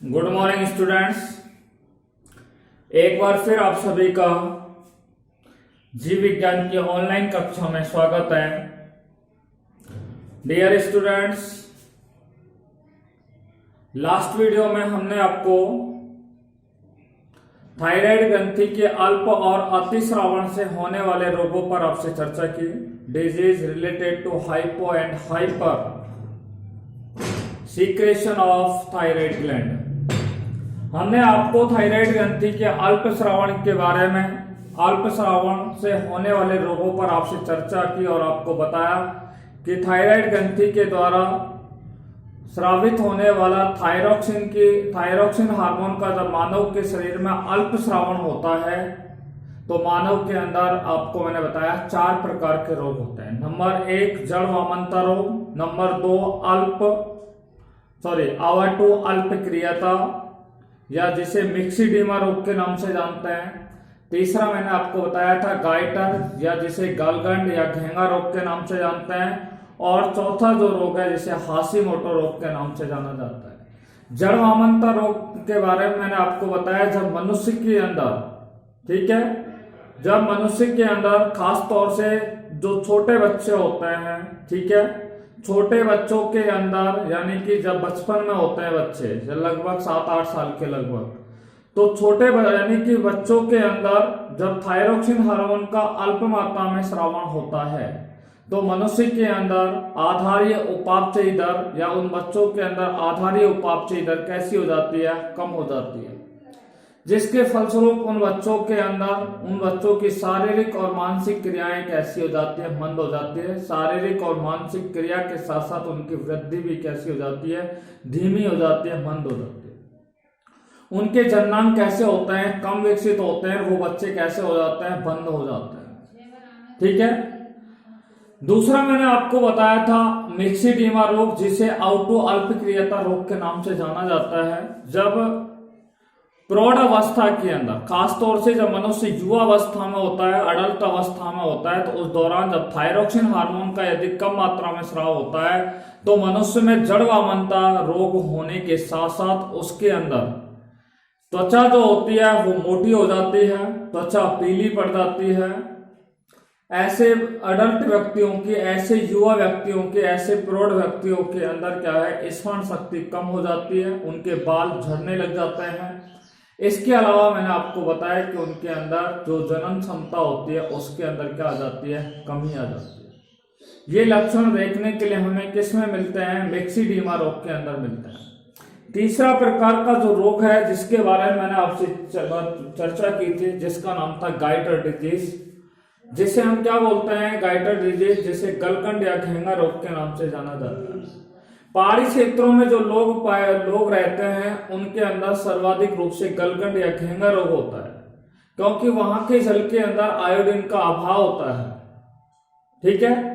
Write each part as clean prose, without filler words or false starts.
Good morning students. एक बार फिर आप सभी का जीव विज्ञान की ऑनलाइन कक्षा में स्वागत है। डियर स्टूडेंट्स, लास्ट वीडियो में हमने आपको थायराइड ग्रंथि के अल्प और अतिस्रावण से होने वाले रोगों पर आपसे चर्चा की। Disease related to hypo and hyper secretion of thyroid gland. हमने आपको थायराइड ग्रंथि के अल्प श्रावण के बारे में, अल्प श्रावण से होने वाले रोगों पर आपसे चर्चा की और आपको बताया कि थायराइड ग्रंथि के द्वारा स्रावित होने वाला थायरोक्सिन हार्मोन का जब मानव के शरीर में अल्प श्रावण होता है तो मानव के अंदर आपको मैंने बताया 4 प्रकार के रोग होते हैं। नंबर 1 जड़ वामनता रोग, नंबर 2 आवर्टो अल्पक्रियता या जिसे मिक्सिडीमा रोग के नाम से जानते हैं। तीसरा मैंने आपको बताया था गाइटर या जिसे गलगंड या घेंगा रोग के नाम से जानते हैं। और चौथा जो रोग है जिसे हाशिमोटो रोग के नाम से जाना जाता है। जड़ वामनता रोग के बारे में मैंने आपको बताया जब मनुष्य के अंदर, ठीक है, जब मनुष्य के अंदर खास तौर से जो छोटे बच्चे होते हैं, ठीक है, छोटे बच्चों के अंदर यानी कि जब बचपन में होते हैं बच्चे लगभग 7-8 साल के लगभग, तो छोटे यानी कि बच्चों के अंदर जब थायरोक्सिन हार्मोन का अल्प मात्रा में स्रावण होता है तो मनुष्य के अंदर आधारीय उपापचयी दर या उन बच्चों के अंदर आधारीय उपापचयी दर कैसी हो जाती है, कम हो जाती है, जिसके फलस्वरूप उन बच्चों की शारीरिक और मानसिक क्रियाएं कैसी हो जाती है, मंद हो जाती है। शारीरिक और मानसिक क्रिया के साथ साथ उनकी वृद्धि भी कैसी हो जाती है, धीमी हो जाती है, मंद हो जाती है। उनके जननांग कैसे होते हैं, कम विकसित होते हैं। वो बच्चे कैसे हो जाते हैं, बंद हो जाते हैं, ठीक है। दूसरा मैंने आपको बताया था मिक्सिडीमा रोग जिसे आउटो अल्पक्रियता रोग के नाम से जाना जाता है। जब प्रौढ़ अवस्था के अंदर, खासतौर से जब मनुष्य युवा अवस्था में होता है, अडल्ट अवस्था में होता है, तो उस दौरान जब थायरोक्सिन हार्मोन का यदि कम मात्रा में स्राव होता है तो मनुष्य में जड़ वामनता रोग होने के साथ साथ उसके अंदर त्वचा जो होती है वो मोटी हो जाती है, त्वचा पीली पड़ जाती है। ऐसे अडल्ट व्यक्तियों की, ऐसे युवा व्यक्तियों के, ऐसे प्रौढ़ व्यक्तियों के अंदर क्या है, स्मरण शक्ति कम हो जाती है, उनके बाल झड़ने लग जाते हैं। इसके अलावा मैंने आपको बताया कि उनके अंदर जो जनन क्षमता होती है उसके अंदर क्या आ जाती है, कमी आ जाती है। ये लक्षण देखने के लिए हमें किस में मिलते हैं, मिक्सिडीमा रोग के अंदर मिलते हैं। तीसरा प्रकार का जो रोग है जिसके बारे में मैंने आपसे चर्चा की थी, जिसका नाम था गाइटर डिजीज, जिसे हम क्या बोलते हैं, गाइटर डिजीज, जिसे गलगंड या घेंगा रोग के नाम से जाना जाता है। पहाड़ी क्षेत्रों में जो लोग रहते हैं उनके अंदर सर्वाधिक रूप से गलगंड या घेंगा रोग होता है, क्योंकि वहां के जल के अंदर आयोडीन का अभाव होता है, ठीक है।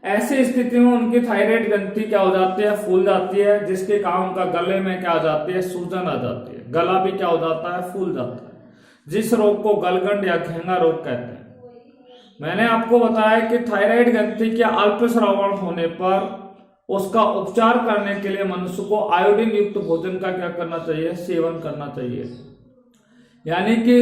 ऐसी स्थिति में उनकी थायराइड ग्रंथि क्या हो जाती है, फूल जाती है, जिसके कारण उनका गले में क्या आ जाती है, सूजन आ जाती है, गला भी क्या हो जाता है, फूल जाता है, जिस रोग को गलगंड या घेंगा रोग कहते हैं। मैंने आपको बताया कि थायराइड ग्रंथि के अल्प श्रावण होने पर उसका उपचार करने के लिए मनुष्य को आयोडीन युक्त भोजन का क्या करना चाहिए, सेवन करना चाहिए। यानी कि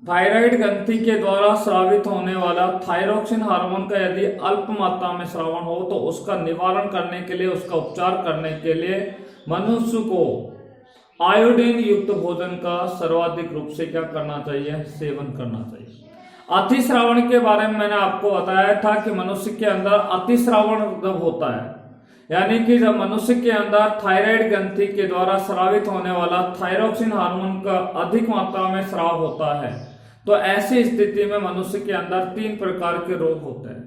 थायराइड ग्रंथि के द्वारा स्रावित होने वाला थायरोक्सिन हार्मोन का यदि अल्प मात्रा में श्रावण हो तो उसका निवारण करने के लिए, उसका उपचार करने के लिए मनुष्य को आयोडीन युक्त भोजन का सर्वाधिक रूप से क्या करना चाहिए, सेवन करना चाहिए। अतिश्रावण के बारे में मैंने आपको बताया था कि मनुष्य के अंदर अतिश्रावण जब होता है, यानी कि जब मनुष्य के अंदर थायराइड ग्रंथि के द्वारा स्रावित होने वाला थायरोक्सिन हार्मोन का अधिक मात्रा में स्राव होता है, तो ऐसी स्थिति में मनुष्य के अंदर 3 प्रकार के रोग होते हैं।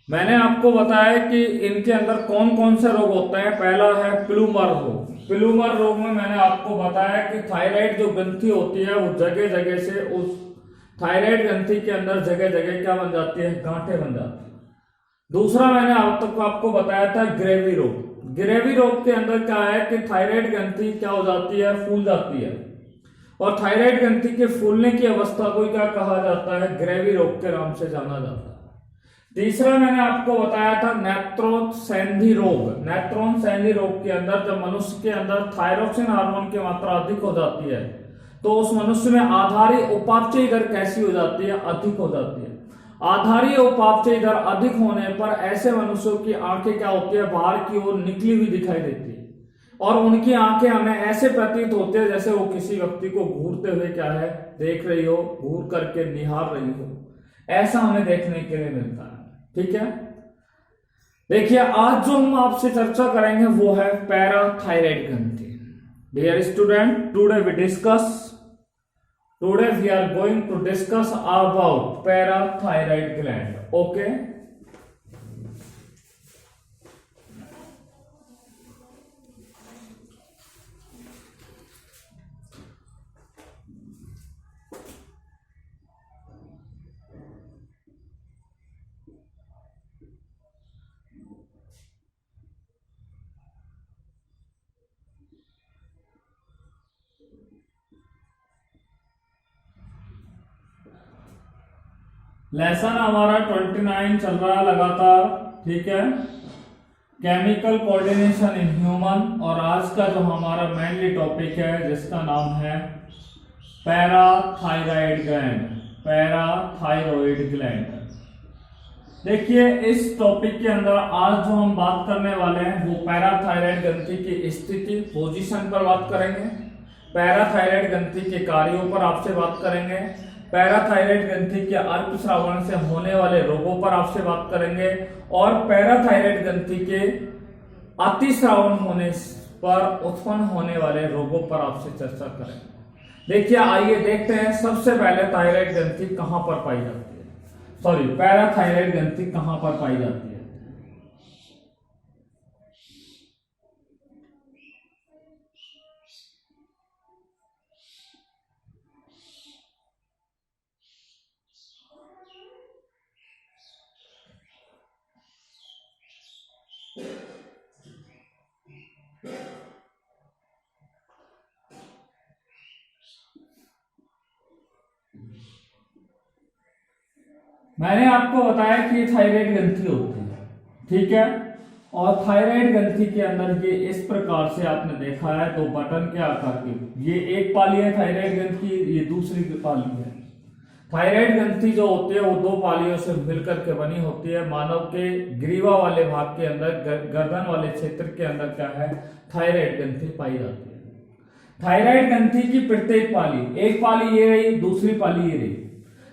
मैंने आपको बताया कि इनके अंदर कौन कौन से रोग होते हैं। पहला है प्लूमर रोग। प्लूमर रोग में मैंने आपको बताया कि थायराइड जो ग्रंथि होती है वो जगह जगह से, उस थायराइड ग्रंथि के अंदर जगह जगह क्या बन जाती है, गांठें बन जाती है। दूसरा मैंने आपको बताया था ग्रेवी रोग। ग्रेवी रोग के अंदर क्या है कि थायराइड ग्रंथि क्या हो जाती है, फूल जाती है, और थायराइड ग्रंथि के फूलने की अवस्था को क्या कहा जाता है, ग्रेवी रोग के नाम से जाना जाता है। तीसरा मैंने आपको बताया था नेत्रोन संधि रोग। नेत्रोन संधि रोग के अंदर जब मनुष्य के अंदर थायरोक्सिन हार्मोन की मात्रा अधिक हो जाती है तो उस मनुष्य में आधारी उपापचय दर कैसी हो जाती है, अधिक हो जाती है। आधारी उपापचय दर अधिक होने पर ऐसे मनुष्यों की आंखें क्या होती है, बाहर की ओर निकली हुई दिखाई देती है और उनकी आंखें हमें ऐसे प्रतीत होती है जैसे वो किसी व्यक्ति को घूरते हुए क्या है, देख रही हो, घूर करके निहार रही हो, ऐसा हमें देखने के लिए मिलता है। ठीक है, देखिए आज जो हम आपसे चर्चा करेंगे वो है पैराथायराइड ग्रंथि। Dear student, today we are going to discuss about parathyroid gland. Okay, lesson हमारा 29 चल रहा है लगातार। ठीक है, केमिकल कोऑर्डिनेशन इन ह्यूमन, और आज का जो हमारा मेनली टॉपिक है जिसका नाम है पैराथायराइड ग्लैंड। Parathyroid gland. देखिए इस टॉपिक के अंदर आज जो हम बात करने वाले हैं वो पैराथायराइड ग्रंथि की स्थिति, पोजीशन पर बात करेंगे। पैराथायराइड ग्रंथि के कार्यों पर आपसे बात करेंगे। पैराथायराइड ग्रंथि के अल्पस्रावन से होने वाले रोगों पर आपसे बात करेंगे और पैराथायराइड ग्रंथि के अतिस्रावन होने पर उत्पन्न होने वाले रोगों पर आपसे चर्चा करेंगे। देखिए आइए देखते हैं सबसे पहले थायराइड ग्रंथि कहां पर पाई जाती है, सॉरी पैराथायराइड ग्रंथि कहां पर पाई जाती है। मैंने आपको बताया कि ये थायराइड ग्रंथि होती है। ठीक है, और थायराइड ग्रंथि के अंदर ये इस प्रकार से आपने देखा है, दो बटन के आकार की, ये एक पाली है थायराइड ग्रंथि, ये दूसरी पाली है। थायराइड ग्रंथि जो होती है वो दो पालियों से मिलकर के बनी होती है। मानव के ग्रीवा वाले भाग के अंदर, गर्दन वाले क्षेत्र के अंदर क्या है, थायराइड ग्रंथि पाई जाती है। थायराइड ग्रंथि की प्रत्येक पाली, एक पाली ये रही, दूसरी पाली ये रही।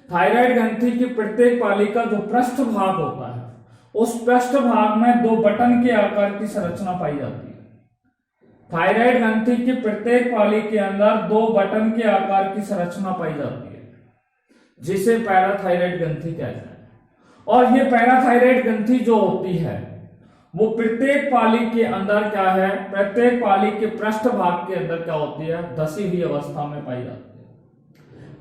थायराइड ग्रंथि की प्रत्येक पाली का जो पृष्ठ भाग होता है उस पृष्ठ भाग में दो बटन के आकार की संरचना पाई जाती है। थायराइड ग्रंथि की प्रत्येक पाली के अंदर दो बटन के आकार की संरचना पाई जाती है जिसे पैराथायराइड ग्रंथि कहते हैं। और ये पैराथायराइड ग्रंथि जो होती है वो प्रत्येक पाली के अंदर क्या है, प्रत्येक पाली के पृष्ठ भाग के अंदर क्या होती है, धसी हुई अवस्था में पाई जाती है।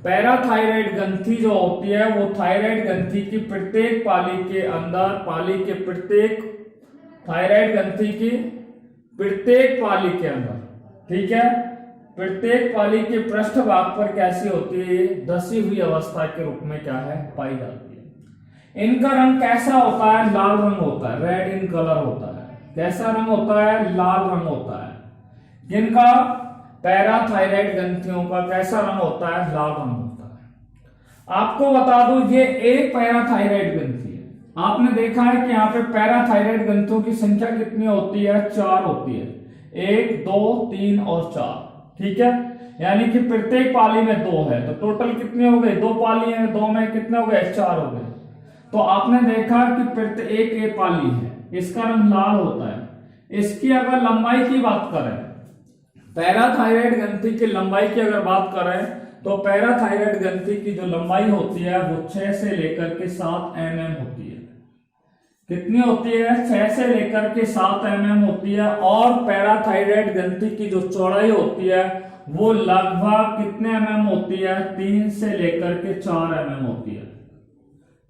पैराथायराइड ग्रंथि जो होती है वो थायराइड ग्रंथि की प्रत्येक पाली के अंदर, पाली के प्रत्येक, थायराइड ग्रंथि की प्रत्येक पाली के अंदर, ठीक है, प्रत्येक पाली के पृष्ठ भाग पर कैसी होती है, धसी हुई अवस्था के रूप में क्या है, पाई जाती है। इनका रंग कैसा होता है, लाल रंग होता है, रेड इन कलर होता है। कैसा रंग होता है, लाल रंग होता है। जिनका पैराथायराइड ग्रंथियों का कैसा रंग होता है, लाल रंग होता है। आपको बता दूं ये एक पैराथायराइड ग्रंथि है। आपने देखा है कि यहाँ पे पैराथायराइड ग्रंथियों की संख्या कितनी होती है, 4 होती है, 1 2 3 और 4। ठीक है, यानी कि प्रत्येक पाली में 2 है, तो टोटल कितनी हो गई, 2 पाली है, 2 में कितने हो गए, 4 हो गए। तो आपने देखा कि प्रत्येक एक पाली है, इसका रंग लाल होता है। इसकी अगर लंबाई की बात करें, पैराथायराइड ग्रंथि की लंबाई की अगर बात करें तो पैराथायराइड ग्रंथि की जो लंबाई होती है वो 6 से लेकर के 7 mm होती है। कितनी होती है, 6 से लेकर के 7 mm होती है। और पैराथायराइड ग्रंथि की जो चौड़ाई होती है वो लगभग कितने mm होती है, 3 से लेकर के 4 mm होती है।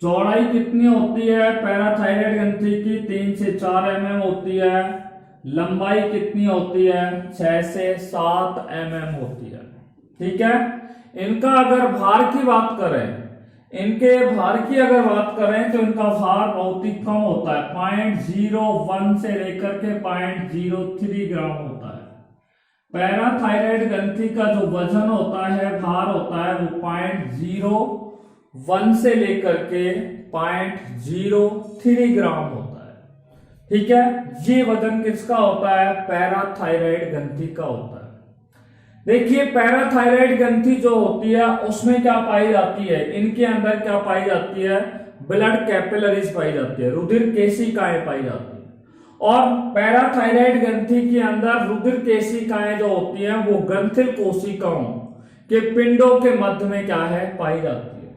चौड़ाई कितनी होती है पैराथायराइड ग्रंथि की, 3 से 4 mm होती है। लंबाई कितनी होती है, 6 से 7 mm होती है। ठीक है, इनका अगर भार की बात करें, इनके भार की अगर बात करें तो इनका भार बहुत ही कम होता है, 0.01 से लेकर के 0.03 ग्राम होता है। पैराथायराइड ग्रंथि का जो वजन होता है, भार होता है, वो 0.01 से लेकर के 0.03 ग्राम होता है। ठीक है, ये वजन किसका होता है? पैराथायराइड ग्रंथि का होता है। देखिए पैराथायराइड ग्रंथि जो होती है उसमें क्या पाई जाती है, इनके अंदर क्या पाई जाती है? ब्लड कैपिलरीज पाई जाती है, रुधिर केशिकाएं पाई जाती है। और पैराथायराइड ग्रंथि के अंदर रुधिर केशिकाएं जो होती हैं वो ग्रंथिल कोशिकाओं के पिंडों के मध्य में क्या है? पाई जाती है।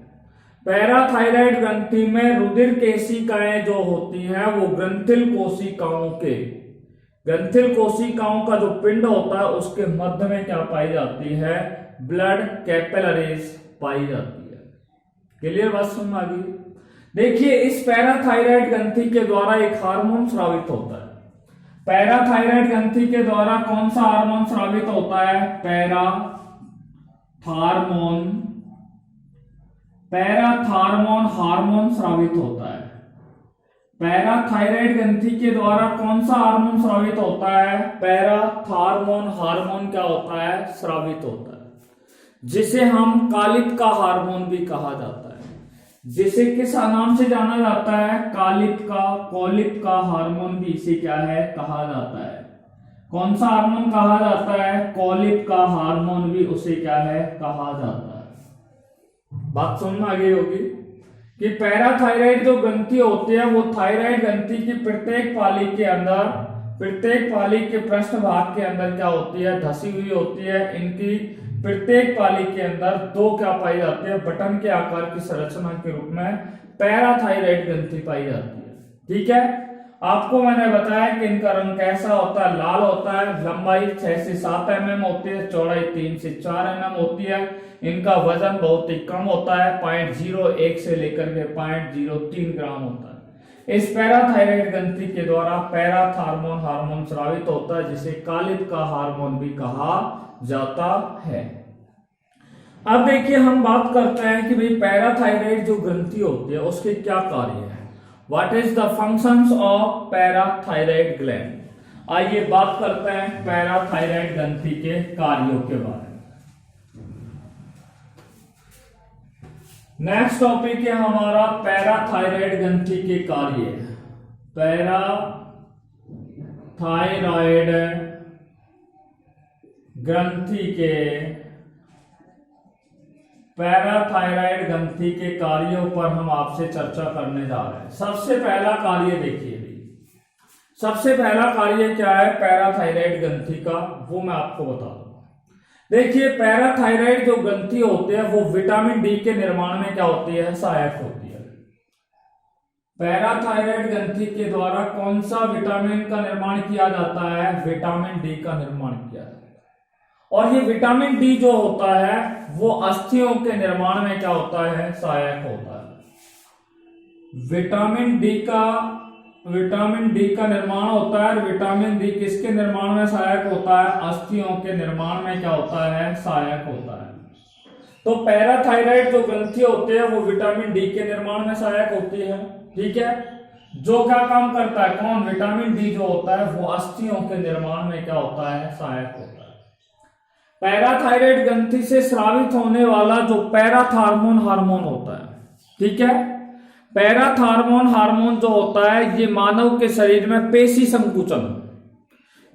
पैराथायराइड ग्रंथि में रुधिर केशिकाएं जो होती हैं वो ग्रंथिल कोशिकाओं का जो पिंड होता है उसके मध्य में क्या पाई जाती है? ब्लड कैपिलरीज पाई जाती है। क्लियर बात समझ में आ गई? देखिए इस पैराथायराइड ग्रंथि के द्वारा एक हार्मोन स्रावित होता है। पैराथायराइड ग्रंथि के द्वारा कौन सा हार्मोन स्रावित होता है? पैराथार्मोन हार्मोन स्रावित होता है। पैराथायराइड ग्रंथि के द्वारा कौन सा हार्मोन स्रावित होता है? पैराथार्मोन हार्मोन क्या होता है? स्रावित होता है, जिसे हम कालित का हार्मोन भी कहा जाता है। जिसे किस नाम से जाना जाता है? कोलित का हार्मोन भी इसे क्या है? कहा जाता है। कौन सा हार्मोन कहा जाता है? कोलित का हार्मोन भी उसे क्या है? कहा जाता है। बात समझ में आ गई होगी कि पैराथायराइड जो ग्रंथि होती है वो थायराइड ग्रंथि की प्रत्येक पाली के पृष्ठभाग के अंदर क्या होती है? धसी हुई होती है। इनकी प्रत्येक पाली के अंदर दो क्या पाई जाती है? बटन के आकार की संरचना के रूप में पैराथायराइड ग्रंथि पाई जाती है। ठीक है, आपको मैंने बताया कि इनका रंग कैसा होता है? लाल होता है। लंबाई 6 से 7 mm होती है, चौड़ाई 3 से 4 mm होती है। इनका वजन बहुत ही कम होता है, 0.01 से लेकर के 0.03 ग्राम होता है। इस पैराथायराइड ग्रंथि के द्वारा पैराथार्मोन हार्मोन स्रावित होता है, जिसे कालित का हार्मोन भी कहा जाता है। अब देखिए हम बात करते हैं कि भाई पैराथायराइड जो ग्रंथि होती है उसके क्या कार्य है। What is the functions of parathyroid gland? आइए बात करते हैं पैराथायराइड ग्रंथि के कार्यों के बारे में। नेक्स्ट टॉपिक है हमारा पैराथायराइड ग्रंथि के कार्य। पैराथायराइड ग्रंथि के कार्यों पर हम आपसे चर्चा करने जा रहे हैं। सबसे पहला कार्य देखिए, सबसे पहला कार्य क्या है पैराथायराइड ग्रंथि का, वो मैं आपको बता दूं। देखिए पैराथायराइड जो ग्रंथि होती है वो विटामिन डी के निर्माण में क्या होती है? सहायक होती है। पैराथायराइड ग्रंथि के द्वारा कौन सा विटामिन का निर्माण किया जाता है? विटामिन डी का निर्माण किया जाता है। और ये विटामिन डी जो होता है वो अस्थियों के निर्माण में क्या होता है? सहायक होता है। विटामिन डी का निर्माण होता है। विटामिन डी किसके निर्माण में सहायक होता है? अस्थियों के निर्माण में क्या होता है? सहायक होता है। तो पैराथायराइड जो ग्रंथि होते हैं वो विटामिन डी के निर्माण में सहायक होती है। ठीक है, जो क्या काम करता है? कौन? विटामिन डी जो होता है वो अस्थियों के निर्माण में क्या होता है? सहायक होता है। पैराथायराइड ग्रंथि से स्रावित होने वाला जो पैराथार्मोन हार्मोन होता है, ठीक है, पैराथार्मोन हार्मोन जो होता है ये मानव के शरीर में पेशी संकुचन,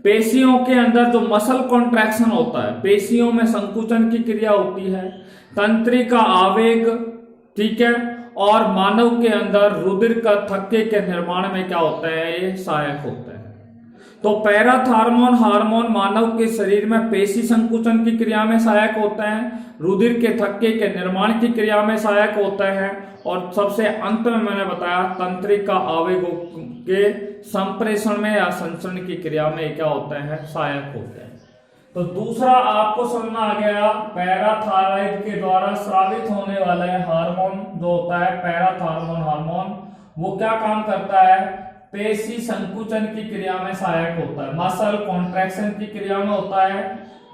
पेशियों के अंदर जो मसल कॉन्ट्रैक्शन होता है, पेशियों में संकुचन की क्रिया होती है, तंत्रिका आवेग, ठीक है, और मानव के अंदर रुधिर का थक्के के निर्माण में क्या होता है? ये सहायक होता है। तो पैराथार्मोन हार्मोन मानव के शरीर में पेशी संकुचन की क्रिया में सहायक होता है, रुधिर के थक्के के निर्माण की क्रिया में सहायक होता है, और सबसे अंत में मैंने बताया तंत्रिका आवेगों के संप्रेषण में या संचरण की क्रिया में क्या होते हैं? सहायक होते हैं। तो दूसरा आपको समझ में आ गया, पैराथायराइड के द्वारा स्रावित होने वाले हार्मोन जो होता है पैराथार्मोन हार्मोन, वो क्या काम करता है? पेशी संकुचन की क्रिया में सहायक होता है, मसल कॉन्ट्रैक्शन की क्रिया में होता है,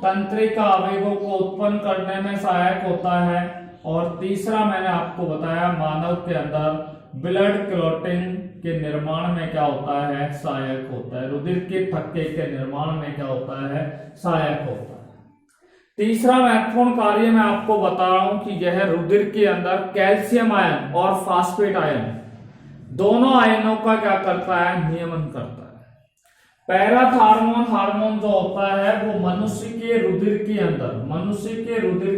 तंत्रिका आवेगों को उत्पन्न करने में सहायक होता है, और तीसरा मैंने आपको बताया मानव के अंदर ब्लड क्लॉटिंग के निर्माण में क्या होता है, सहायक होता है। रुधिर के थक्के के निर्माण में क्या होता है, सहायक होता है। तीसरा महत्वपूर्ण कार्य मैं आपको बता रहा हूं कि यह रुधिर के अंदर कैल्शियम आयन और फास्फेट आयन दोनों आयनों का क्या करता है, नियमन करता है। पैराथार्मोन हार्मोन जो होता है वो मनुष्य के रुधिर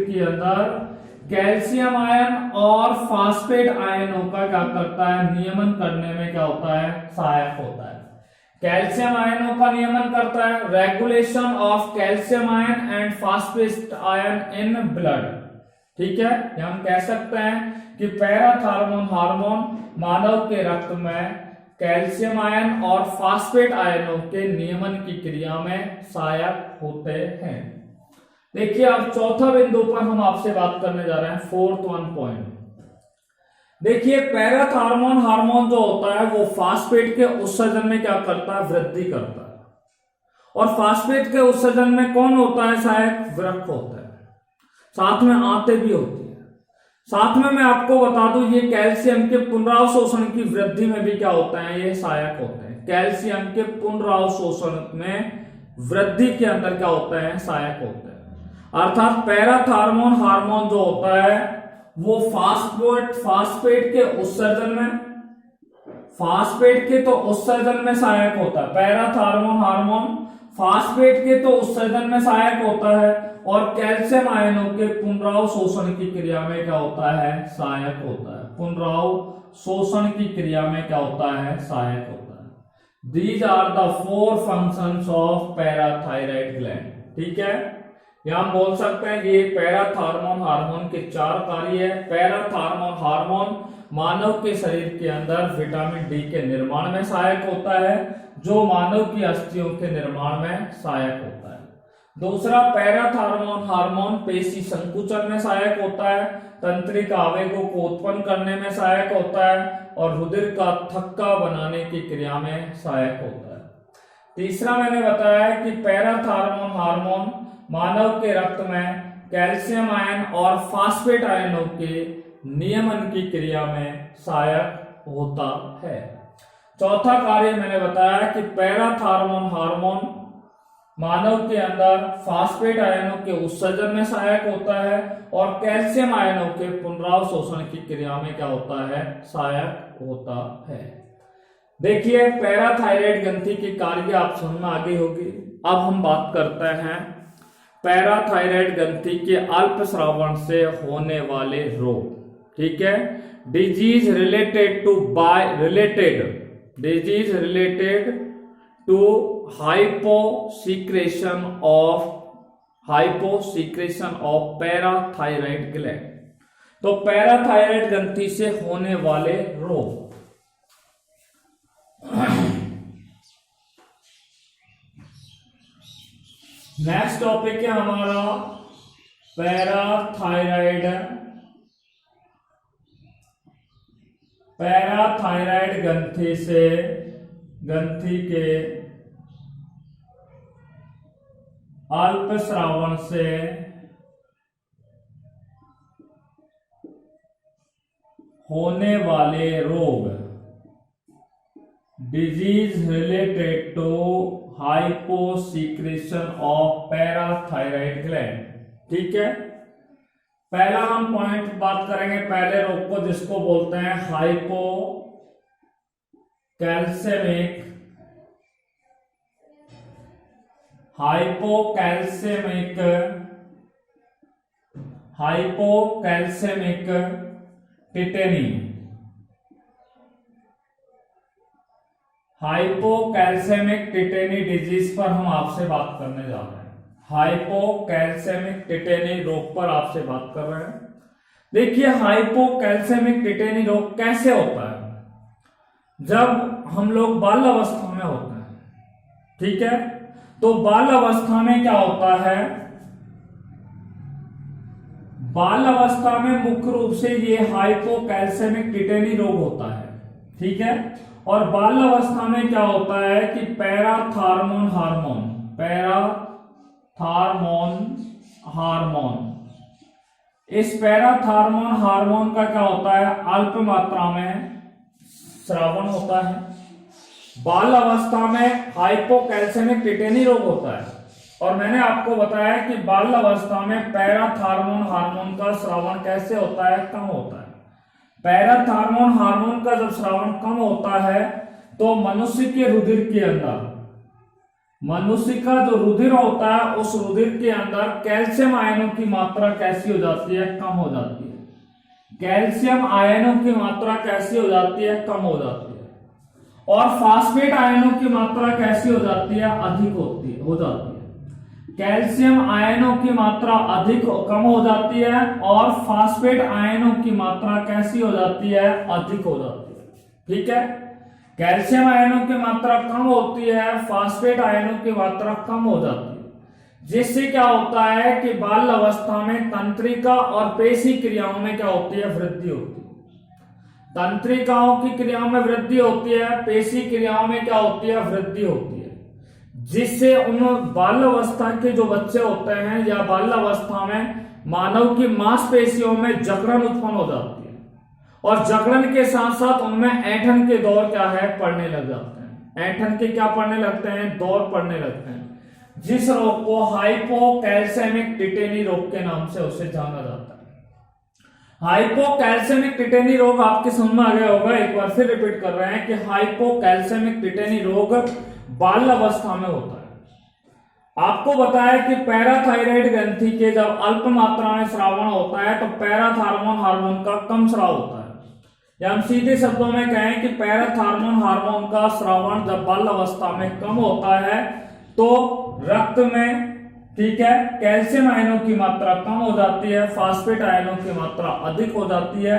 के अंदर कैल्शियम आयन और फास्फेट आयनों का क्या करता है, नियमन करने में क्या होता है, सहायक होता है। कैल्शियम आयनों का नियमन करता है, regulation of calcium ion and phosphate ion in blood. ठीक है, हम कह सकते हैं कि पैराथार्मोन हार्मोन मानव के रक्त में कैल्शियम आयन और फास्फेट आयनों के नियमन की क्रिया में सहायक होते हैं। देखिए अब चौथा बिंदु पर हम आपसे बात करने जा रहे हैं, फोर्थ वन पॉइंट। देखिए पैराथार्मोन हार्मोन जो होता है वो फास्फेट के उत्सर्जन में क्या करता है, वृद्धि करता है। और फास्फेट के उत्सर्जन में कौन होता है सहायक, वृक्क होता है, साथ में आंतें भी होती है। साथ में मैं आपको बता दूं ये कैल्शियम के पुनरावशोषण की वृद्धि में भी क्या होता है, ये सहायक होते हैं। कैल्शियम के पुनरावशोषण में वृद्धि के अंदर क्या होता है, सहायक होते हैं। अर्थात पैराथार्मोन हार्मोन जो होता है वो फास्फेट के उत्सर्जन में, फास्फेट के तो उत्सर्जन में सहायक होता है। पैराथार्मोन हार्मोन फास्फेट के तो उत्सर्जन में सहायक होता है और कैल्शियम आयनों के पुनरावशोषण की क्रिया में क्या होता है, सहायक होता है। पुनरावशोषण की क्रिया में क्या होता है, सहायक होता है। These are the 4 functions of parathyroid gland. ठीक है, यहां बोल सकते हैं ये पैराथार्मोन हार्मोन के 4 कार्य है। पैराथार्मोन हार्मोन मानव के शरीर के अंदर विटामिन डी के निर्माण में सहायक होता है, जो मानव की अस्थियों के निर्माण में सहायक होता है। दूसरा, पैराथार्मोन हार्मोन पेशी संकुचन में सहायक होता है, तंत्रिक आवेगों को उत्पन्न करने में सहायक होता है और रुधिर का थक्का बनाने की क्रिया में सहायक होता है। तीसरा मैंने बताया कि पैराथार्मोन हार्मोन मानव के रक्त में कैल्शियम आयन और फास्फेट आयनों के नियमन की क्रिया में सहायक होता है। चौथा कार्य मैंने बताया कि पैराथार्मोन हार्मोन मानव के अंदर फास्फेट आयनों के उत्सर्जन में सहायक होता है और कैल्शियम आयनों के पुनरावशोषण की क्रिया में क्या होता है, सहायक होता है। देखिए पैराथायराइड ग्रंथि की कार्य आप समझ में आ गई होगी। अब हम बात करते हैं पैराथायराइड ग्रंथि के अल्पस्रावन से होने वाले रोग। ठीक है, disease related to hyposecretion of parathyroid gland. तो पैराथायराइड ग्रंथि से होने वाले रोग। नेक्स्ट टॉपिक है हमारा पैराथायराइड ग्रंथि के अल्पस्रावन से होने वाले रोग। Disease related to hyposecretion of parathyroid gland. ठीक है, पहला हम पॉइंट बात करेंगे पहले रोग को, जिसको बोलते हैं हाइपोकैल्सेमिक टिटेनी। हाइपोकैल्सेमिक टिटेनी डिजीज पर हम आपसे बात करने जा रहे हैं। हाइपोकैल्सेमिक टिटेनी रोग पर आपसे बात कर रहे हैं। देखिए हाइपोकैल्सेमिक टिटेनी रोग कैसे होता है, जब हम लोग बाल अवस्था में होते हैं। ठीक है, तो बाल अवस्था में क्या होता है, बाल अवस्था में मुख्य रूप से ये हाइपोकैल्सेमिक टिटेनी रोग होता है। ठीक है, और बाल अवस्था में क्या होता है कि पैराथार्मोन हार्मोन इस पैराथार्मोन हार्मोन का क्या होता है, अल्प मात्रा में स्रावन होता है। बाल अवस्था में हाइपोकैल्सेमिक टिटेनी रोग होता है। और मैंने आपको बताया कि बाल अवस्था में पैराथार्मोन हार्मोन का स्रावन कैसे होता है, कम होता है। पैराथार्मोन हार्मोन का जब स्रावन कम होता है तो मनुष्य के रुधिर के अंदर, मनुष्य का जो रुधिर होता है उस रुधिर के अंदर कैल्शियम आयनों की मात्रा कैसी हो जाती है, कम हो जाती है। कैल्शियम आयनों की मात्रा कैसी हो जाती है, कम हो जाती है। और फास्फेट आयनों की मात्रा कैसी हो जाती है, अधिक हो जाती है। कैल्शियम आयनों की मात्रा कम हो जाती है और फास्फेट आयनों की मात्रा कैसी हो जाती है, अधिक हो जाती है। ठीक है, कैल्शियम आयनों की मात्रा कम होती है, फास्फेट आयनों की मात्रा कम हो जाती है, जिससे क्या होता है कि बाल अवस्था में तंत्रिका और पेशी क्रियाओं में क्या होती है, वृद्धि होती है। तंत्रिकाओं की क्रियाओं में वृद्धि होती है, पेशी क्रियाओं में क्या होती है, वृद्धि होती है, जिससे उन बाल अवस्था के जो बच्चे होते हैं या बाल अवस्था में मानव की मांसपेशियों में जकड़न उत्पन्न हो जाती है और जकड़न के साथ साथ उनमें ऐंठन के दौर क्या है, पड़ने लग जाते हैं। ऐंठन के क्या पड़ने लगते हैं, दौर पड़ने लगते हैं, जिस रोग को हाइपोकैल्सेमिक टिटेनी रोग के नाम से उसे जाना जाता है। हाइपोकैल्सेमिक टिटेनी रोग आपके समझ में आ गया होगा। एक बार फिर रिपीट कर रहे हैं कि हाइपोकैल्सेमिक टिटेनी रोग बाल अवस्था में होता है। आपको बताया कि पैराथायराइड ग्रंथि के जब अल्प मात्रा में स्रावन होता है तो पैराथार्मोन हार्मोन का कम स्राव होता है, या हम सीधे शब्दों में कहें कि पैराथार्मोन हार्मोन का स्रावन जब बाल अवस्था में कम होता है तो रक्त में, ठीक है, कैल्शियम आयनों की मात्रा कम हो जाती है, फास्फेट आयनों की मात्रा अधिक हो जाती है,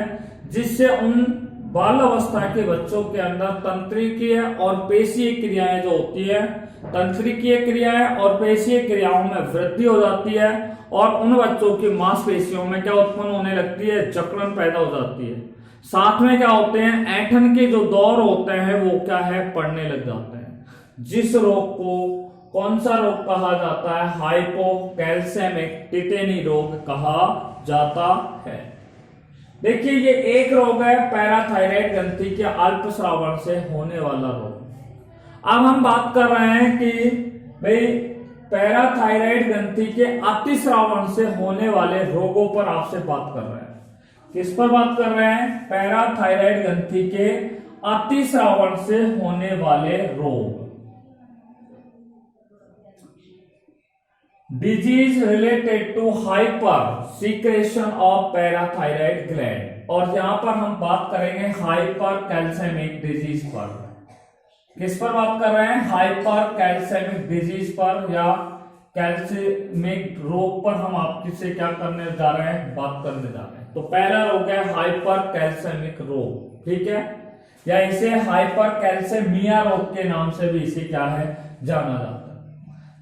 जिससे उन बाल अवस्था के बच्चों के अंदर तंत्रिकीय और पेशीय क्रियाएं जो होती है, तंत्रिकीय क्रियाएं और पेशीय क्रियाओं में वृद्धि हो जाती है और उन बच्चों की मांसपेशियों में क्या उत्पन्न होने लगती है, जकड़न पैदा हो जाती है। साथ में क्या होते हैं, ऐंठन के जो दौर होते हैं वो क्या है, पड़ने लग जाते हैं, जिस रोग को कौन सा रोग कहा जाता है, हाइपोकैल्सेमिक टिटेनी रोग कहा जाता है। देखिए ये एक रोग है पैराथायराइड ग्रंथि के अल्प स्रावन से होने वाला रोग। अब हम बात कर रहे हैं कि भाई पैराथायराइड ग्रंथि के अतिस्रावन से होने वाले रोगों पर आपसे बात कर रहे हैं। किस पर बात कर रहे हैं, पैराथायराइड ग्रंथि के अतिस्रावन से होने वाले रोग। Disease related to hyper secretion of parathyroid gland, और यहां पर हम बात करेंगे हाइपर कैल्सेमिक डिजीज पर। किस पर बात कर रहे हैं, हाइपर कैल्सेमिक डिजीज पर या कैल्सेमिक रोग पर हम आपसे क्या करने जा रहे हैं, बात करने जा रहे हैं। तो पहला रोग है हाइपर कैल्सेमिक रोग, ठीक है, या इसे हाइपर कैल्सेमिया रोग के नाम से भी इसे क्या है, जाना जाता है।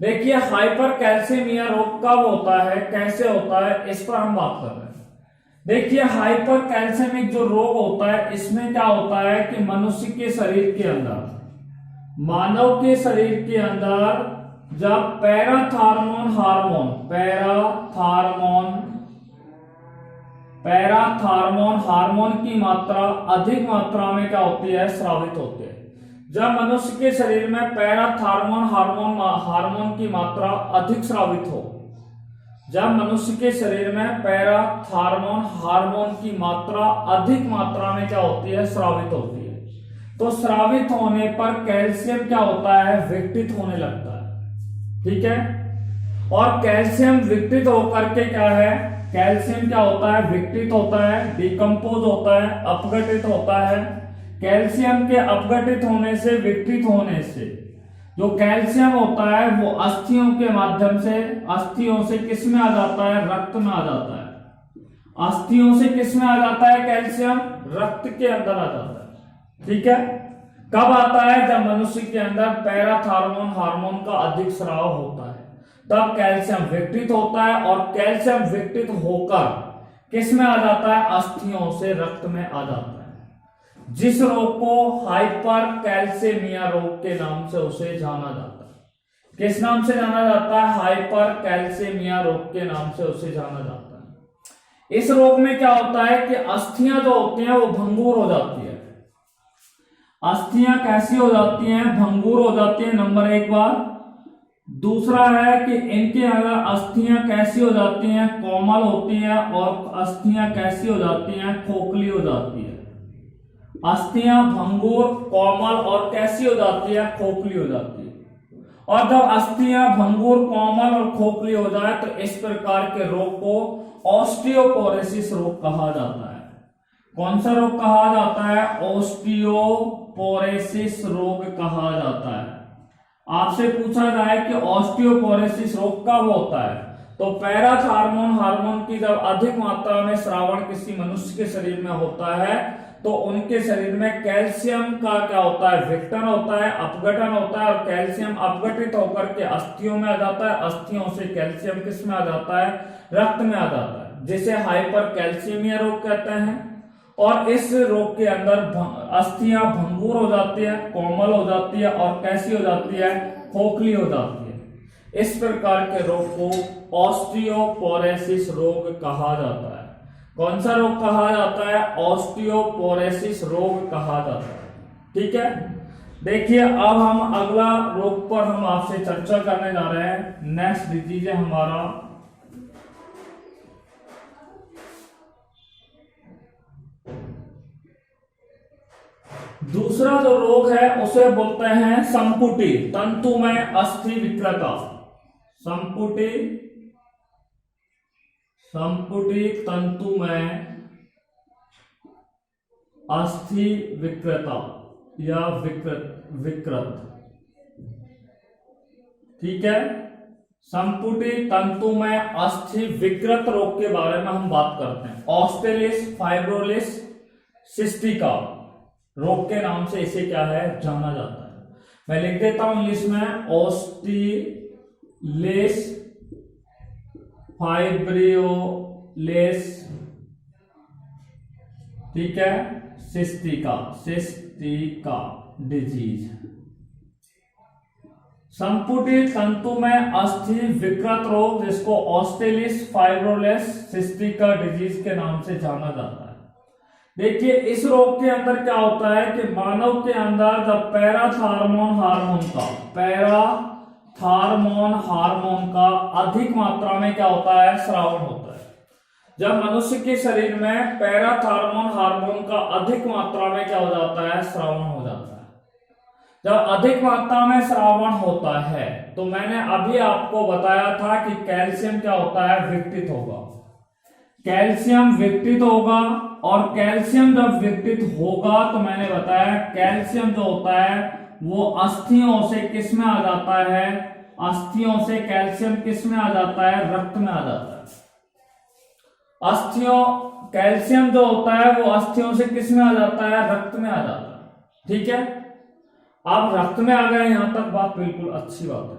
देखिए हाइपर कैल्सेमिया रोग कब होता है, कैसे होता है, इस पर हम बात कर रहे हैं। देखिए हाइपर कैल्सेमिक जो रोग होता है इसमें क्या होता है कि मनुष्य के शरीर के अंदर, मानव के शरीर के अंदर जब पैराथार्मोन हार्मोन की मात्रा अधिक मात्रा में क्या होती है, स्रावित होती है। जब मनुष्य के शरीर में पैराथार्मोन हार्मोन की मात्रा अधिक स्रावित हो, जब मनुष्य के शरीर में पैराथार्मोन हार्मोन की मात्रा अधिक मात्रा में क्या होती है, स्रावित होती है, तो स्रावित होने पर कैल्शियम क्या होता है, विघटित होने लगता है, ठीक है। और कैल्शियम विघटित होकर के क्या है, कैल्शियम क्या होता है, विघटित होता है, डिकम्पोज होता है, अपघटित होता है। कैल्शियम के अपघटित होने से, विघटित होने से जो कैल्शियम होता है वो अस्थियों के माध्यम से, अस्थियों से किस में आ जाता है, रक्त में आ जाता है। अस्थियों से किस में आ जाता है कैल्शियम, रक्त के अंदर आ जाता है, ठीक है। कब आता है, जब मनुष्य के अंदर पैराथार्मोन हार्मोन का अधिक स्राव होता है, तब कैल्शियम विघटित होता है और कैल्शियम विघटित होकर किस में आ जाता है, अस्थियों से रक्त में आ जाता है, जिस रोग को हाइपर कैल्सेमिया रोग के नाम से उसे जाना जाता है। किस नाम से जाना जाता है, हाइपर कैल्सेमिया रोग के नाम से उसे जाना जाता इस रोग में क्या होता है कि अस्थियां जो होती हैं वो भंगुर हो जाती है। अस्थियां कैसी हो जाती हैं? भंगुर हो जाती है, नंबर 1 बात। दूसरा है कि इनके अंदर अस्थियां कैसी हो जाती हैं? कोमल होती हैं। और अस्थियां कैसी हो जाती हैं? खोखली हो जाती है। अस्थियां भंगुर, कोमल और कैसी हो जाती है? खोखली हो जाती है। और जब अस्थियां भंगुर, कोमल और खोखली हो जाए तो इस प्रकार के रोग को ऑस्टियोपोरोसिस रोग कहा जाता है। कौन सा रोग कहा जाता है? ऑस्टियोपोरोसिस रोग कहा जाता है। आपसे पूछा जाए कि ऑस्टियोपोरोसिस रोग कब होता है, तो पैराथार्मोन हार्मोन की जब अधिक मात्रा में स्रावण किसी मनुष्य के शरीर में होता है तो उनके शरीर में कैल्शियम का क्या होता है? विघटन होता है, अपघटन होता है। और कैल्शियम अपघटित होकर के अस्थियों में आ जाता है। अस्थियों से कैल्शियम किस में आ जाता है? रक्त में आ जाता है, जिसे हाइपर कैल्शियमिया रोग कहते हैं। और इस रोग के अंदर अस्थियां भंगुर हो जाती है, कोमल हो जाती है और कैसी हो जाती है? खोखली हो जाती है। इस प्रकार के रोग को ऑस्टियोपोरोसिस रोग कहा जाता है। कौन सा रोग कहा जाता है? ऑस्टियोपोरोसिस रोग कहा जाता है। ठीक है, देखिए अब हम अगला रोग पर हम आपसे चर्चा करने जा रहे हैं। नेक्स्ट डिजीज है हमारा दूसरा जो रोग है उसे बोलते हैं संपुटी तंतुमय अस्थि विकृता। संपुटी तंतुमय अस्थि विकृता या विकृत। ठीक है, संपुटी तंतुमय अस्थि विकृत रोग के बारे में हम बात करते हैं। ऑस्टिलिस फाइब्रोलिस सिस्टिका रोग के नाम से इसे क्या है? जाना जाता है। मैं लिख देता हूं इंग्लिश में, ऑस्टिलिस फाइब्रोलिस, ठीक है, सिस्टिका डिजीज। संपुटी तंतुमय अस्थि विकृत रोग जिसको ऑस्टिलिस फाइब्रोलिस सिस्टिका डिजीज के नाम से जाना जाता है। देखिए इस रोग के अंदर क्या होता है कि मानव के अंदर जब पैराथार्मोन हार्मोन का अधिक मात्रा में क्या होता है? स्रावन होता है। जब मनुष्य के शरीर में पैराथार्मोन हार्मोन का अधिक मात्रा में क्या हो जाता है? स्रावन हो जाता है। जब अधिक मात्रा में स्रावन होता है तो मैंने अभी आपको बताया था कि कैल्शियम क्या होता है? विघटित होगा। कैल्शियम विघटित होगा और कैल्शियम जब विघटित होगा तो मैंने बताया कैल्शियम जो होता है वो अस्थियों से किस में आ जाता है? अस्थियों से कैल्शियम किस में आ जाता है? रक्त में आ जाता है। कैल्शियम जो होता है वो अस्थियों से किस में आ जाता है? रक्त में आ जाता है। ठीक है, अब रक्त में आ गए, यहां तक बात बिल्कुल अच्छी बात है।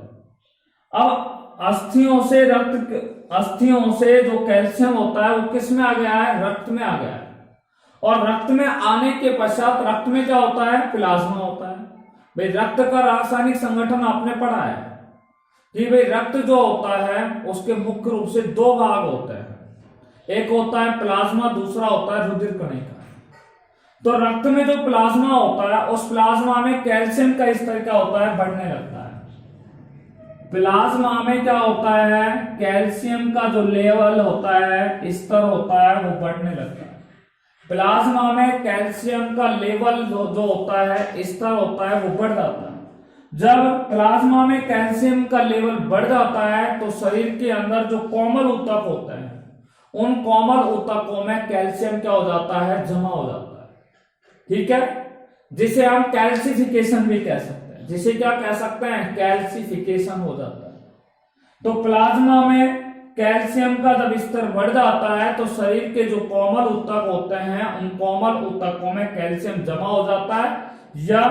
अब अस्थियों से जो कैल्शियम होता है वो किस में आ गया है? रक्त में आ गया है। और रक्त में आने के पश्चात रक्त में क्या होता है? प्लाज्मा होता है। भाई रक्त का रासायनिक संगठन आपने पढ़ा है कि भाई रक्त जो होता है उसके मुख्य रूप से 2 भाग होते हैं। एक होता है प्लाज्मा, दूसरा होता है रुधिर कणिका। तो रक्त में जो प्लाज्मा होता है उस प्लाज्मा में कैल्शियम का स्तर क्या होता है? बढ़ने लगता है। प्लाज्मा में क्या होता है? कैल्शियम का जो लेवल होता है, स्तर होता है, वो बढ़ने लगता है। प्लाज्मा में कैल्शियम का लेवल जो होता है, स्तर होता है, वो बढ़ जाता है। जब प्लाज्मा में कैल्शियम का लेवल बढ़ जाता है तो शरीर के अंदर जो कोमल ऊतक होते हैं उन कोमल ऊतकों में कैल्शियम क्या हो जाता है? जमा हो जाता है। ठीक है, जिसे हम कैल्सिफिकेशन भी कह सकते हैं। जिसे क्या कह सकते हैं? कैल्सिफिकेशन हो जाता है। तो प्लाज्मा में कैल्शियम का जब स्तर बढ़ जाता है तो शरीर के जो कोमल ऊतक होते हैं उन कोमल ऊतकों में कैल्शियम जमा हो जाता है या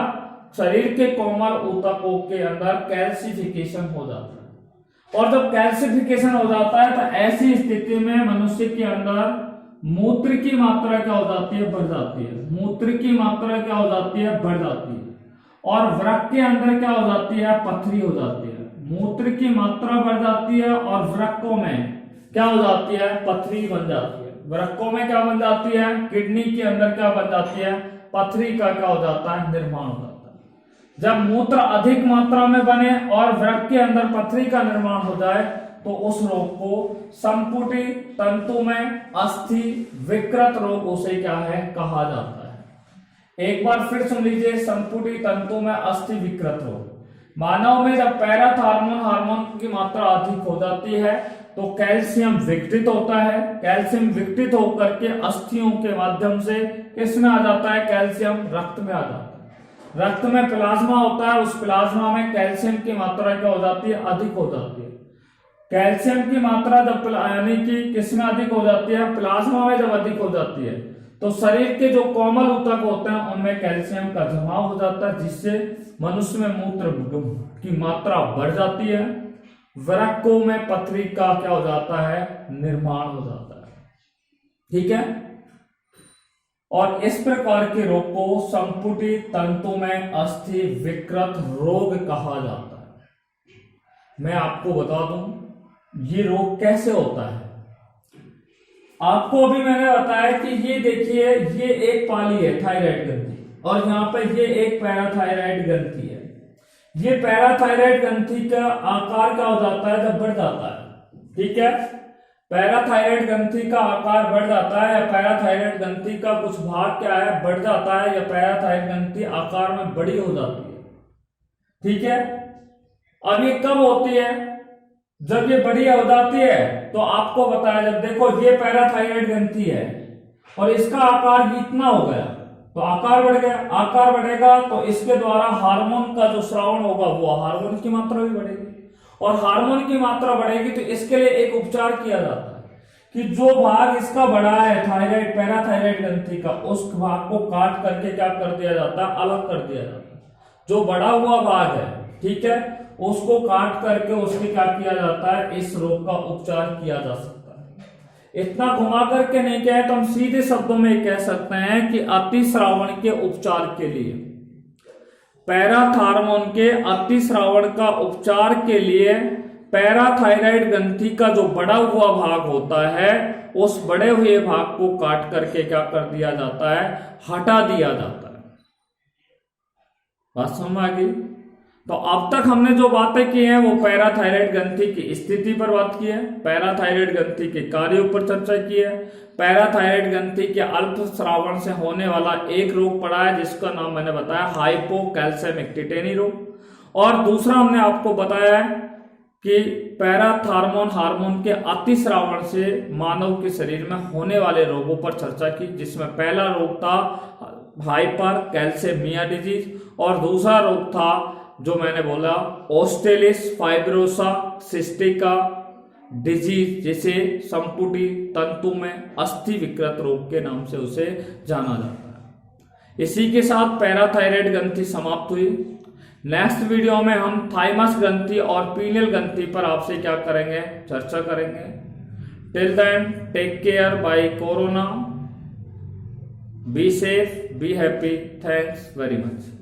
शरीर के कोमल ऊतकों के अंदर कैल्सिफिकेशन हो जाता है। और जब कैल्सिफिकेशन हो जाता है तो ऐसी स्थिति में मनुष्य के अंदर मूत्र की मात्रा क्या हो जाती है? बढ़ जाती है। मूत्र की मात्रा क्या हो जाती है? बढ़ जाती है। और वृक्क के अंदर क्या हो जाती है? पथरी हो जाती है। मूत्र की मात्रा बढ़ जाती है और वृक्कों में क्या हो जाती है? पथरी बन जाती है। वृक्कों में क्या बन जाती है, किडनी के अंदर क्या बन जाती है, पथरी का क्या हो जाता है, निर्माण हो जाता है। जब मूत्र अधिक मात्रा में बने और वृक्क के अंदर पथरी का निर्माण हो जाए तो उस रोग को संपुटी तंतु में अस्थि विकृत रोग उसे क्या है कहा जाता है। एक बार फिर सुन लीजिए, संपुटी तंतु में अस्थि विकृत रोग। मानव में जब पैराथार्मोन हार्मोन की मात्रा अधिक हो जाती है तो कैल्शियम विघटित होता है। कैल्शियम विघटित होकर के अस्थियों के माध्यम से किसमें आ जाता है, कैल्शियम रक्त में आ जाता है। रक्त में प्लाज्मा होता है, उस प्लाज्मा में कैल्शियम की मात्रा क्या हो जाती है, अधिक हो जाती है। कैल्शियम की मात्रा जब यानी कि किसमें अधिक हो जाती है, प्लाज्मा में जब अधिक हो जाती है तो शरीर के जो कोमल ऊतक होते हैं उनमें कैल्शियम का जमाव हो जाता है, जिससे मनुष्य में मूत्र की मात्रा बढ़ जाती है। वृक्कों में पथरी का क्या हो जाता है, निर्माण हो जाता है। ठीक है, और इस प्रकार के रोग को संपुटी तंतु में अस्थि विकृत रोग कहा जाता है। मैं आपको बता दूं ये रोग कैसे होता है। आपको अभी मैंने बताया कि ये देखिए, ये एक पाली है थायराइड ग्रंथि और यहाँ पे ये एक पैराथायराइड ग्रंथि है। ये पैराथायराइड ग्रंथि का आकार क्या हो जाता है, जब बढ़ जाता है। ठीक है, पैराथायराइड ग्रंथि का आकार बढ़ जाता है या पैराथायराइड ग्रंथि का कुछ भाग क्या है बढ़ जाता है या पैराथायराइड ग्रंथि आकार में बड़ी हो जाती है। ठीक है, अब ये कब होती है, जब ये बड़ी हो जाती है तो आपको बताया, जब देखो ये पैराथायराइड ग्रंथि है और इसका आकार इतना हो गया तो आकार बढ़ गया। आकार बढ़ेगा तो इसके द्वारा हार्मोन का जो स्रावण होगा वो हार्मोन की मात्रा भी बढ़ेगी और हार्मोन की मात्रा बढ़ेगी तो इसके लिए एक उपचार किया जाता है कि जो भाग इसका बड़ा है थायराइड पैराथायराइड ग्रंथि का, उस भाग को काट करके क्या कर दिया जाता है, अलग कर दिया जाता है। जो बड़ा हुआ भाग है, ठीक है, उसको काट करके उसके क्या किया जाता है, इस रोग का उपचार किया जा सकता है। इतना घुमा करके नहीं कहे तो हम सीधे शब्दों में कह सकते हैं कि अतिस्रावण के उपचार के लिए, पैराथार्मोन के अतिस्रावण का उपचार के लिए पैराथायराइड ग्रंथि का जो बड़ा हुआ भाग होता है उस बड़े हुए भाग को काट करके क्या कर दिया जाता है, हटा दिया जाता है। बात समझ आ गई। तो अब तक हमने जो बातें की हैं वो पैराथायराइड ग्रंथि की स्थिति पर बात की है, पैराथायराइड ग्रंथि के कार्यों पर चर्चा की है, पैराथायराइड ग्रंथि के अल्पस्रावण से होने वाला एक रोग पड़ा है जिसका नाम मैंने बताया हाइपोकैल्सेमिक टिटेनी रोग, और दूसरा हमने आपको बताया है कि पैराथार्मोन हार्मोन के अतिस्रावण से मानव के शरीर में होने वाले रोगों पर चर्चा की, जिसमें पहला रोग था हाइपर कैल्सेमिया डिजीज और दूसरा रोग था जो मैंने बोला ओस्टेलिस फाइब्रोसा सिस्टिका डिजीज, जिसे संपुटी तंतु में अस्थि विकृत रोग के नाम से उसे जाना जाता है। इसी के साथ पैराथायराइड ग्रंथि समाप्त हुई। नेक्स्ट वीडियो में हम थाइमस ग्रंथि और पीनियल ग्रंथि पर आपसे क्या करेंगे, चर्चा करेंगे। Till then take care bye corona, be safe, be happy, thanks very much.